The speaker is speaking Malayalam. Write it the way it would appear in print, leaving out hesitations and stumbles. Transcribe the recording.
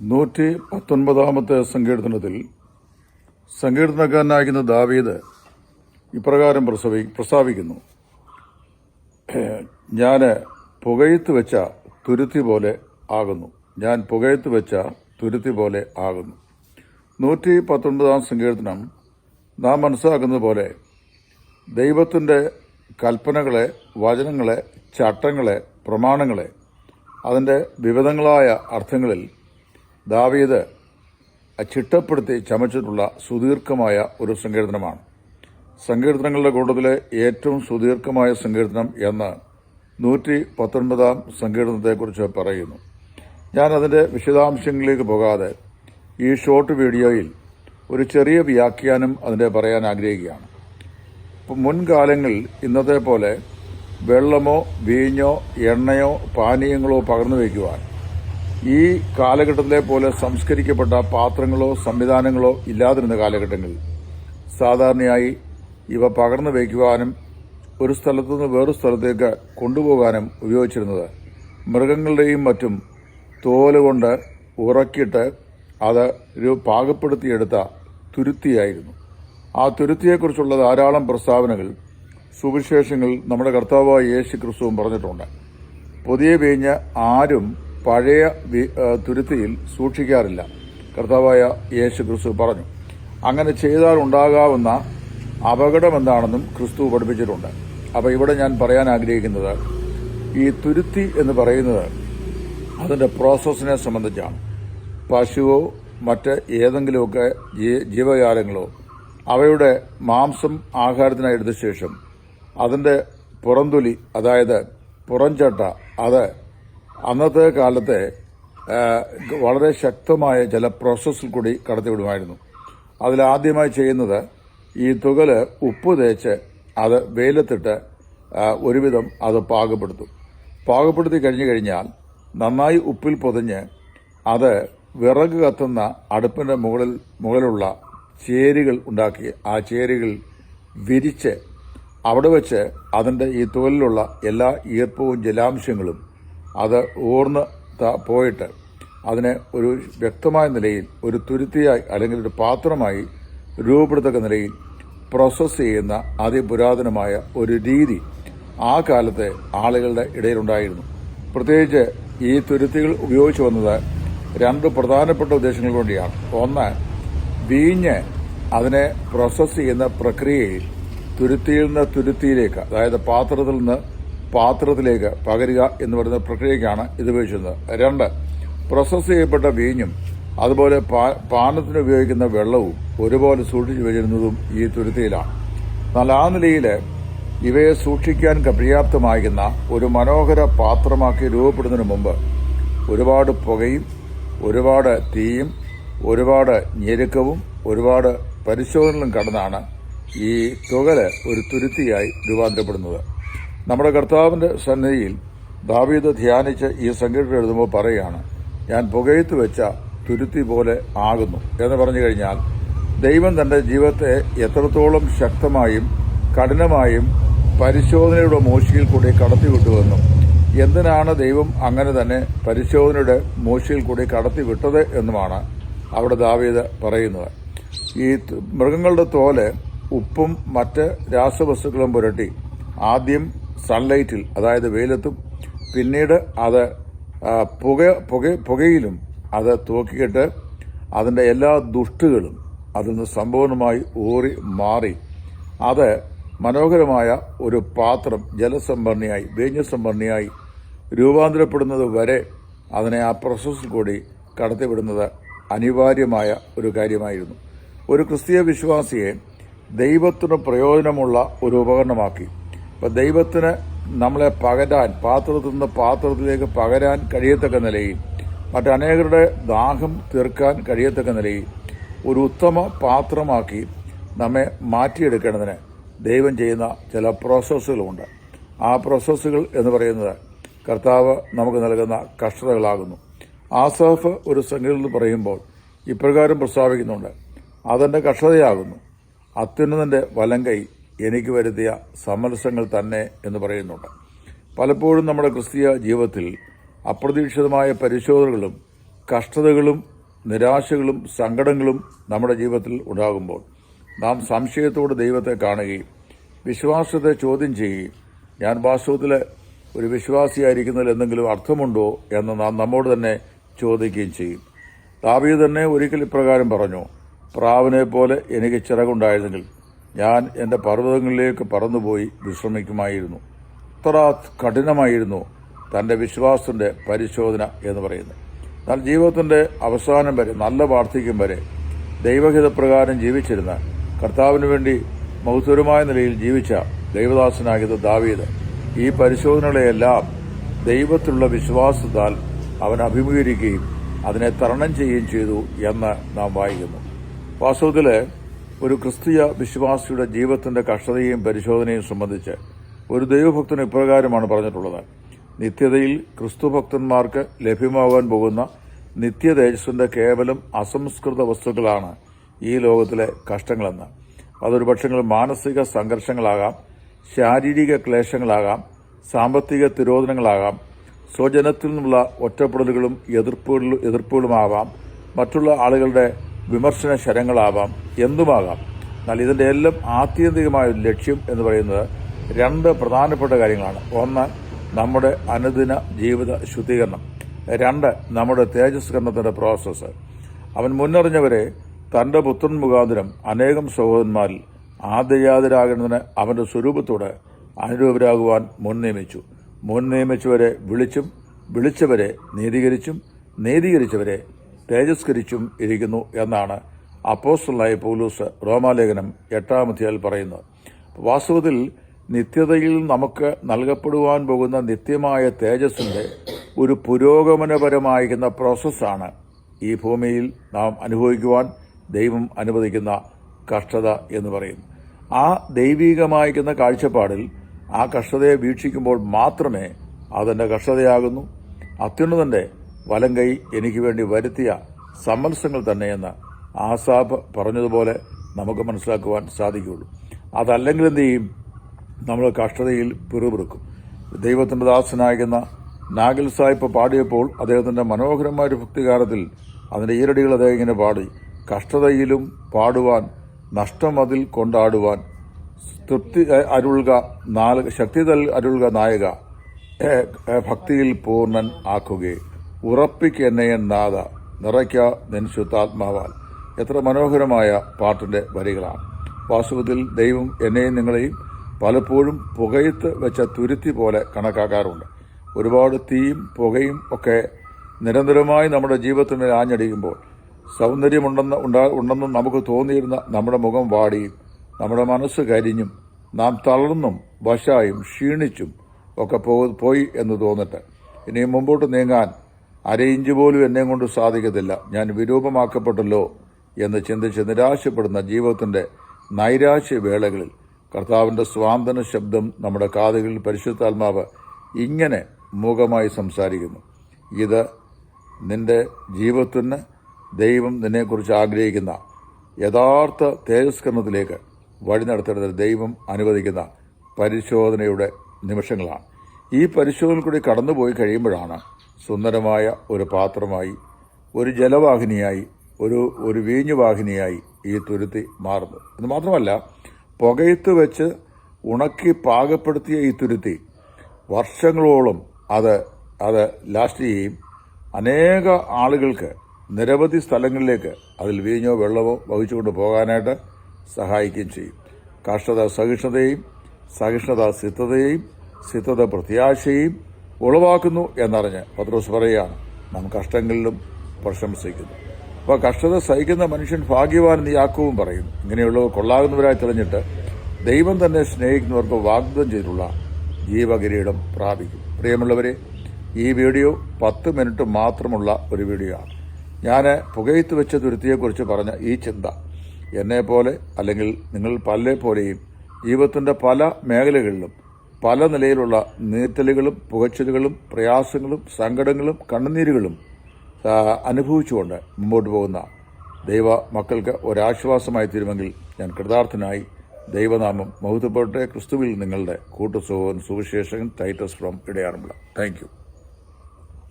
119 സങ്കീർത്തനത്തിൽ സങ്കീർത്തനക്കാരനായിരിക്കുന്ന ദാവീദ് ഇപ്രകാരം പ്രസ്താവിക്കുന്നു: ഞാൻ പുകയത്ത് വെച്ച തുരുത്തി പോലെ ആകുന്നു. ഞാൻ പുകയത്ത് വെച്ച തുരുത്തി പോലെ ആകുന്നു. 119 സങ്കീർത്തനം നാം മനസ്സിലാക്കുന്നത് പോലെ ദൈവത്തിൻ്റെ കൽപ്പനകളെ, വചനങ്ങളെ, ചട്ടങ്ങളെ, പ്രമാണങ്ങളെ, അതിൻ്റെ വിവിധങ്ങളായ അർത്ഥങ്ങളിൽ ദാവീദ് ചിട്ടപ്പെടുത്തി ചമച്ചിട്ടുള്ള സുദീർഘമായ ഒരു സങ്കീർത്തനമാണ്. സങ്കീർത്തനങ്ങളുടെ കൂട്ടത്തിലെ ഏറ്റവും സുദീർഘമായ സങ്കീർത്തനം എന്ന് 119 സങ്കീർത്തനത്തെക്കുറിച്ച് പറയുന്നു. ഞാൻ അതിൻ്റെ വിശദാംശങ്ങളിലേക്ക് പോകാതെ ഈ ഷോർട്ട് വീഡിയോയിൽ ഒരു ചെറിയ വ്യാഖ്യാനം അതിൻ്റെ പറയാൻ ആഗ്രഹിക്കുകയാണ്. മുൻകാലങ്ങളിൽ ഇന്നത്തെ പോലെ വെള്ളമോ വീഞ്ഞോ എണ്ണയോ പാനീയങ്ങളോ പകർന്നു വയ്ക്കുവാൻ ഈ കാലഘട്ടത്തിലെ പോലെ സംസ്കരിക്കപ്പെട്ട പാത്രങ്ങളോ സംവിധാനങ്ങളോ ഇല്ലാതിരുന്ന കാലഘട്ടങ്ങളിൽ സാധാരണയായി ഇവ പകർന്നു വയ്ക്കുവാനും ഒരു സ്ഥലത്തു നിന്ന് വേറൊരു സ്ഥലത്തേക്ക് കൊണ്ടുപോകാനും ഉപയോഗിച്ചിരുന്നത് മൃഗങ്ങളുടെയും മറ്റും തോലുകൊണ്ട് ഉറക്കിയിട്ട് അത് പാകപ്പെടുത്തിയെടുത്ത തുരുത്തിയായിരുന്നു. ആ തുരുത്തിയെക്കുറിച്ചുള്ള ധാരാളം പ്രസ്താവനകൾ സുവിശേഷങ്ങൾ നമ്മുടെ കർത്താവായ യേശു ക്രിസ്തുവും പറഞ്ഞിട്ടുണ്ട്. പുതിയ വീഞ്ഞ് ആരും പഴയ തുരുത്തിയിൽ സൂക്ഷിക്കാറില്ല, കർത്താവായ യേശു ക്രിസ്തു പറഞ്ഞു. അങ്ങനെ ചെയ്താൽ ഉണ്ടാകാവുന്ന അപകടം എന്താണെന്നും ക്രിസ്തു പഠിപ്പിച്ചിട്ടുണ്ട്. അപ്പോൾ ഇവിടെ ഞാൻ പറയാൻ ആഗ്രഹിക്കുന്നത് ഈ തുരുത്തി എന്ന് പറയുന്നത് അതിൻ്റെ പ്രോസസ്സിനെ സംബന്ധിച്ചാണ്. പശുവോ മറ്റ് ഏതെങ്കിലുമൊക്കെ ജീവജാലങ്ങളോ അവയുടെ മാംസം ആഹാരത്തിനായി എടുത്ത ശേഷം അതിൻ്റെ പുറംതൊലി, അതായത് പുറംചട്ട, അത് അന്നത്തെ കാലത്തെ വളരെ ശക്തമായ ചില പ്രോസസ്സിൽ കൂടി കടത്തിവിടുമായിരുന്നു. അതിലാദ്യമായി ചെയ്യുന്നത് ഈ തുകല് ഉപ്പ് തേച്ച് അത് വെയിലത്തിട്ട് ഒരുവിധം അത് പാകപ്പെടുത്തി കഴിഞ്ഞാൽ നന്നായി ഉപ്പിൽ പൊതിഞ്ഞ് അത് വിറക് കത്തുന്ന അടുപ്പിൻ്റെ മുകളിലുള്ള ചേരികൾ ഉണ്ടാക്കി ആ ചേരികൾ വിരിച്ച് അവിടെ വെച്ച് അതിൻ്റെ ഈ തോലിലുള്ള എല്ലാ ഈർപ്പവും ജലാംശങ്ങളും അത് ഊർന്ന് പോയിട്ട് അതിനെ ഒരു വ്യക്തമായ നിലയിൽ ഒരു തുരുത്തിയായി അല്ലെങ്കിൽ ഒരു പാത്രമായി രൂപപ്പെടുത്തക്ക നിലയിൽ പ്രോസസ്സ് ചെയ്യുന്ന അതിപുരാതനമായ ഒരു രീതി ആ കാലത്തെ ആളുകളുടെ ഇടയിലുണ്ടായിരുന്നു. പ്രത്യേകിച്ച് ഈ തുരുത്തികൾ ഉപയോഗിച്ചു വന്നത് രണ്ട് പ്രധാനപ്പെട്ട ഉദ്ദേശങ്ങൾക്ക് വേണ്ടിയാണ്. ഒന്ന്, വീഞ്ഞ് അതിനെ പ്രോസസ്സ് ചെയ്യുന്ന പ്രക്രിയയിൽ തുരുത്തിയിൽ നിന്ന് തുരുത്തിയിലേക്ക്, അതായത് പാത്രത്തിൽ നിന്ന് പാത്രത്തിലേക്ക് പകരുക എന്ന് പറയുന്ന പ്രക്രിയയ്ക്കാണ് ഇത് ഉപയോഗിച്ചിരുന്നത്. രണ്ട്, പ്രോസസ്സ് ചെയ്യപ്പെട്ട വീഞ്ഞും അതുപോലെ പാനത്തിന് ഉപയോഗിക്കുന്ന വെള്ളവും ഒരുപോലെ സൂക്ഷിച്ചു വെച്ചിരുന്നതും ഈ തുരുത്തിയിലാണ്. എന്നാൽ ആ നിലയിൽ ഇവയെ സൂക്ഷിക്കാൻ പര്യാപ്തമാകുന്ന ഒരു മനോഹര പാത്രമാക്കി രൂപപ്പെടുന്നതിന് മുമ്പ് ഒരുപാട് പുകയും ഒരുപാട് തീയും ഒരുപാട് ഞെരുക്കവും ഒരുപാട് പരിശോധനകളും കടന്നാണ് ഈ തുകല് ഒരു തുരുത്തിയായി രൂപാന്തരപ്പെടുന്നത്. നമ്മുടെ കർത്താവിന്റെ സന്നിധിയിൽ ദാവീദ് ധ്യാനിച്ച് ഈ സങ്കീർത്തനം എഴുതുമ്പോൾ പറയുകയാണ്: ഞാൻ പുകയത്ത് വെച്ച തുരുത്തി പോലെ ആകുന്നു എന്ന് പറഞ്ഞു കഴിഞ്ഞാൽ ദൈവം തന്റെ ജീവിതത്തെ എത്രത്തോളം ശക്തമായും കഠിനമായും പരിശോധനയുടെ മൂശയിൽ കൂടി കടത്തിവിട്ടുവെന്നും എന്തിനാണ് ദൈവം അങ്ങനെ തന്നെ പരിശോധനയുടെ മൂശയിൽ കൂടി കടത്തിവിട്ടത് എന്നുമാണ് അവിടെ ദാവീദ് പറയുന്നത്. ഈ മൃഗങ്ങളുടെ തോല് ഉപ്പും മറ്റ് രാസവസ്തുക്കളും പുരട്ടി ആദ്യം സൺലൈറ്റിൽ, അതായത് വെയിലത്തും, പിന്നീട് അത് പുകയിലും അത് തൂക്കിയിട്ട് അതിൻ്റെ എല്ലാ ദുഷ്ടുകളും അതിൽ നിന്ന് സമ്പൂർണ്ണമായി ഊറി മാറി അത് മനോഹരമായ ഒരു പാത്രം ജലസംഭരണിയായി, വീഞ്ഞസംഭരണിയായി രൂപാന്തരപ്പെടുന്നത് വരെ അതിനെ ആ പ്രോസസ്സിൽ കൂടി കടത്തിവിടുന്നത് അനിവാര്യമായ ഒരു കാര്യമായിരുന്നു. ഒരു ക്രിസ്തീയ വിശ്വാസിയെ ദൈവത്തിന് പ്രയോജനമുള്ള ഒരു ഉപകരണമാക്കി. ഇപ്പം ദൈവത്തിന് നമ്മളെ പകരാൻ, പാത്രത്തിൽ നിന്ന് പാത്രത്തിലേക്ക് പകരാൻ കഴിയത്തക്ക നിലയിൽ, മറ്റനേകരുടെ ദാഹം തീർക്കാൻ കഴിയത്തക്ക നിലയിൽ ഒരു ഉത്തമ പാത്രമാക്കി നമ്മെ മാറ്റിയെടുക്കേണ്ടതിന് ദൈവം ചെയ്യുന്ന ചില പ്രോസസ്സുകളുണ്ട്. ആ പ്രോസസ്സുകൾ എന്ന് പറയുന്നത് കർത്താവ് നമുക്ക് നൽകുന്ന കഷ്ടതകളാകുന്നു. ആസാഫ് ഒരു സങ്കീർത്തനത്തിൽ പറയുമ്പോൾ ഇപ്രകാരം പ്രസ്താവിക്കുന്നുണ്ട്: അതെന്റെ കഷ്ടതയാകുന്നു, അത്യുന്നതന്റെ വലങ്കൈ എനിക്ക് വരുത്തിയ സമരസങ്ങൾ തന്നെ എന്ന് പറയുന്നുണ്ട്. പലപ്പോഴും നമ്മുടെ ക്രിസ്തീയ ജീവിതത്തിൽ അപ്രതീക്ഷിതമായ പരിശോധനകളും കഷ്ടതകളും നിരാശകളും സങ്കടങ്ങളും നമ്മുടെ ജീവിതത്തിൽ ഉണ്ടാകുമ്പോൾ നാം സംശയത്തോട് ദൈവത്തെ കാണുകയും വിശ്വാസത്തെ ചോദ്യം ചെയ്യുകയും ഞാൻ വാസ്തവത്തിൽ ഒരു വിശ്വാസിയായിരിക്കുന്നതിൽ എന്തെങ്കിലും അർത്ഥമുണ്ടോ എന്ന് നാം നമ്മോട് തന്നെ ചോദിക്കുകയും ചെയ്യും. ദാവീദ് തന്നെ ഒരിക്കൽ ഇപ്രകാരം പറഞ്ഞു, പ്രാവിനെ പോലെ എനിക്ക് ചിറകുണ്ടായിരുന്നെങ്കിൽ ഞാൻ എൻ്റെ പർവ്വതങ്ങളിലേക്ക് പറന്നുപോയി വിശ്രമിക്കുമായിരുന്നു. അത്ര കഠിനമായിരുന്നു തൻ്റെ വിശ്വാസത്തിൻ്റെ പരിശോധന എന്ന് പറയുന്നത്. എന്നാൽ ജീവിതത്തിൻ്റെ അവസാനം വരെ, നല്ല വാർദ്ധക്യം വരെ ദൈവഹിതപ്രകാരം ജീവിച്ചിരുന്ന, കർത്താവിന് വേണ്ടി മഹത്വരമായ നിലയിൽ ജീവിച്ച ദൈവദാസനാകിയ ദാവീദ് ഈ പരിശോധനകളെയെല്ലാം ദൈവത്തിലുള്ള വിശ്വാസത്താൽ അവൻ അഭിമുഖീകരിക്കുകയും അതിനെ തരണം ചെയ്യുകയും ചെയ്തു എന്ന് നാം വായിക്കുന്നു. വാസ്തവത്തിൽ ഒരു ക്രിസ്തീയ വിശ്വാസിയുടെ ജീവിതത്തിന്റെ കഷ്ടതയും പരിശോധനയും സംബന്ധിച്ച് ഒരു ദൈവഭക്തന് ഇപ്രകാരമാണ് പറഞ്ഞിട്ടുള്ളത്: നിത്യതയിൽ ക്രിസ്തുഭക്തന്മാർക്ക് ലഭ്യമാകാൻ പോകുന്ന നിത്യതേജസ്സിന്റെ കേവലം അസംസ്കൃത വസ്തുക്കളാണ് ഈ ലോകത്തിലെ കഷ്ടങ്ങളെന്ന്. അതൊരു പക്ഷങ്ങൾ മാനസിക സംഘർഷങ്ങളാകാം, ശാരീരിക ക്ലേശങ്ങളാകാം, സാമ്പത്തിക തിരോധനങ്ങളാകാം, സ്വജനത്തിൽ നിന്നുള്ള ഒറ്റപ്പെടലുകളും എതിർപ്പുകളുമാകാം, മറ്റുള്ള ആളുകളുടെ വിമർശന ശരങ്ങളാവാം, എന്തുമാകാം. എന്നാൽ ഇതിന്റെ എല്ലാം ആത്യന്തികമായ ലക്ഷ്യം എന്ന് പറയുന്നത് രണ്ട് പ്രധാനപ്പെട്ട കാര്യങ്ങളാണ്. ഒന്ന്, നമ്മുടെ അനുദിന ജീവിത ശുദ്ധീകരണം. രണ്ട്, നമ്മുടെ തേജസ്കരണത്തിന്റെ പ്രോസസ്സ്. അവൻ മുന്നറിഞ്ഞവരെ തന്റെ പുത്രൻ മുഖാന്തരം അനേകം സഹോദരന്മാരിൽ ആദ്യജാതരാകുന്നതിന് അവന്റെ സ്വരൂപത്തോട് അനുരൂപരാകുവാൻ മുൻ നിയമിച്ചവരെ വിളിച്ചും, വിളിച്ചവരെ നീതീകരിച്ചും, നീതീകരിച്ചവരെ തേജസ്കരിച്ചും ഇരിക്കുന്നു എന്നാണ് അപ്പോസ്തലനായ പൗലോസ് റോമാലേഖനം 8-ാം അധ്യായത്തിൽ പറയുന്നത്. വാസ്തവത്തിൽ നിത്യതയിൽ നമുക്ക് നൽകപ്പെടുവാൻ പോകുന്ന നിത്യമായ തേജസ്സിന്റെ ഒരു പുരോഗമനപരമായിരിക്കുന്ന പ്രോസസ്സാണ് ഈ ഭൂമിയിൽ നാം അനുഭവിക്കുവാൻ ദൈവം അനുവദിക്കുന്ന കഷ്ടത എന്ന് പറയുന്നു. ആ ദൈവികമായിരിക്കുന്ന കാഴ്ചപ്പാടിൽ ആ കഷ്ടതയെ വീക്ഷിക്കുമ്പോൾ മാത്രമേ അതെന്റെ കഷ്ടതയാകുന്നു, അത്യുന്നതന്റെ വലം കൈ എനിക്ക് വേണ്ടി വരുത്തിയ സമ്മത്സങ്ങൾ തന്നെയെന്ന് ആസാഫ് പറഞ്ഞതുപോലെ നമുക്ക് മനസ്സിലാക്കുവാൻ സാധിക്കുകയുള്ളൂ. അതല്ലെങ്കിൽ എന്ത് ചെയ്യും? നമ്മൾ കഷ്ടതയിൽ പിറുപിറുക്കും. ദൈവത്തിന്റെ ദാസനായിരിക്കുന്ന നാഗൽ സാഹിബ് പാടിയപ്പോൾ അദ്ദേഹത്തിന്റെ മനോഹരമായ ഒരു ഭക്തികാരത്തിൽ അതിന്റെ ഈരടികൾ അദ്ദേഹം ഇങ്ങനെ പാടി: കഷ്ടതയിലും പാടുവാൻ, നഷ്ടമതിൽ കൊണ്ടാടുവാൻ, തൃപ്തി അരുൾക ശക്തി അരുൾക നായക, ഭക്തിയിൽ പൂർണ്ണൻ ആക്കുകയെ, ഉറപ്പിക്കെന്നെയൻ നാഥ, നിറയ്ക്ക നിൻ ശുദ്ധാത്മാവാൽ. എത്ര മനോഹരമായ പാട്ടിന്റെ വരികളാണ്. വാസ്തവത്തിൽ ദൈവം എന്നെയും നിങ്ങളെയും പലപ്പോഴും പുകയത്ത് വെച്ച തുരുത്തി പോലെ കണക്കാക്കാറുണ്ട്. ഒരുപാട് തീയും പുകയും ഒക്കെ നിരന്തരമായി നമ്മുടെ ജീവിതത്തിന് ആഞ്ഞടിക്കുമ്പോൾ ഉണ്ടെന്ന് നമുക്ക് തോന്നിയിരുന്ന നമ്മുടെ മുഖം വാടിയും നമ്മുടെ മനസ്സ് കരിഞ്ഞും നാം തളർന്നും വശായും ക്ഷീണിച്ചും ഒക്കെ പോയി എന്ന് തോന്നിട്ട് ഇനിയും മുമ്പോട്ട് നീങ്ങാൻ അരയിഞ്ച് പോലും എന്നെ കൊണ്ട് സാധിക്കത്തില്ല, ഞാൻ വിരൂപമാക്കപ്പെട്ടല്ലോ എന്ന് ചിന്തിച്ച് നിരാശപ്പെടുന്ന ജീവിതത്തിന്റെ നൈരാശ്യ വേളകളിൽ കർത്താവിന്റെ സ്വാന്തന ശബ്ദം നമ്മുടെ കാതുകളിൽ പരിശുദ്ധാത്മാവ് ഇങ്ങനെ മൂകമായി സംസാരിക്കുന്നു: ഇത് നിന്റെ ജീവിതത്തിന് ദൈവം നിന്നെക്കുറിച്ച് ആഗ്രഹിക്കുന്ന യഥാർത്ഥ തേജസ്കരണത്തിലേക്ക് വഴി നടത്തേണ്ടത് ദൈവം അനുവദിക്കുന്ന പരിശോധനയുടെ നിമിഷങ്ങളാണ്. ഈ പരിശോധന കൂടി കടന്നുപോയി കഴിയുമ്പോഴാണ് സുന്ദരമായ ഒരു പാത്രമായി, ഒരു ജലവാഹിനിയായി, ഒരു വീഞ്ഞുവാഹിനിയായി ഈ തുരുത്തി മാറുന്നത്. എന്ന് മാത്രമല്ല, പുകയത്ത് വെച്ച് ഉണക്കി പാകപ്പെടുത്തിയ ഈ തുരുത്തി വർഷങ്ങളോളം അത് ലാസ്റ്റ് ചെയ്യുകയും അനേക ആളുകൾക്ക് നിരവധി സ്ഥലങ്ങളിലേക്ക് അതിൽ വീഞ്ഞോ വെള്ളമോ വഹിച്ചുകൊണ്ട് പോകാനായിട്ട് സഹായിക്കുകയും ചെയ്യും. കഷ്ടത സഹിഷ്ണുതയെയും, സഹിഷ്ണുത സിദ്ധതയെയും, സിദ്ധത പ്രത്യാശയെയും ഉളവാക്കുന്നു എന്നറിഞ്ഞ് പത്രോസ് പറയുകയാണ്, നാം കഷ്ടങ്ങളിലും പ്രശംസിക്കുന്നു. അപ്പോൾ കഷ്ടത സഹിക്കുന്ന മനുഷ്യൻ ഭാഗ്യവാൻ എന്ന് യാക്കോബും പറയും. ഇങ്ങനെയുള്ളവർ കൊള്ളാകുന്നവരായി തെളിഞ്ഞിട്ട് ദൈവം തന്നെ സ്നേഹിക്കുന്നവർക്ക് വാഗ്ദത്തം ചെയ്തിട്ടുള്ള ജീവകിരീടം പ്രാപിക്കും. പ്രിയമുള്ളവരെ, ഈ വീഡിയോ 10 മിനിറ്റ് മാത്രമുള്ള ഒരു വീഡിയോ ആണ്. ഞാൻ പുകയത്ത് വെച്ച തുരുത്തിയെക്കുറിച്ച് പറഞ്ഞ ഈ ചിന്ത എന്നെപ്പോലെ അല്ലെങ്കിൽ നിങ്ങൾ പലരെപ്പോലെയും ജീവിതത്തിന്റെ പല മേഖലകളിലും പല നിലയിലുള്ള നീറ്റലുകളും പുകച്ചിലുകളും പ്രയാസങ്ങളും സങ്കടങ്ങളും കണ്ണുനീരുകളും അനുഭവിച്ചുകൊണ്ട് മുമ്പോട്ട് പോകുന്ന ദൈവ മക്കൾക്ക് ഒരാശ്വാസമായി തീരുമെങ്കിൽ ഞാൻ കൃതാർത്ഥനായി. ദൈവനാമം മഹത്വപ്പെടട്ടെ. ക്രിസ്തുവിൽ നിങ്ങളുടെ കൂട്ടുസഹോദരൻ സുവിശേഷകൻ Titus from Edayaranmula. Thank U.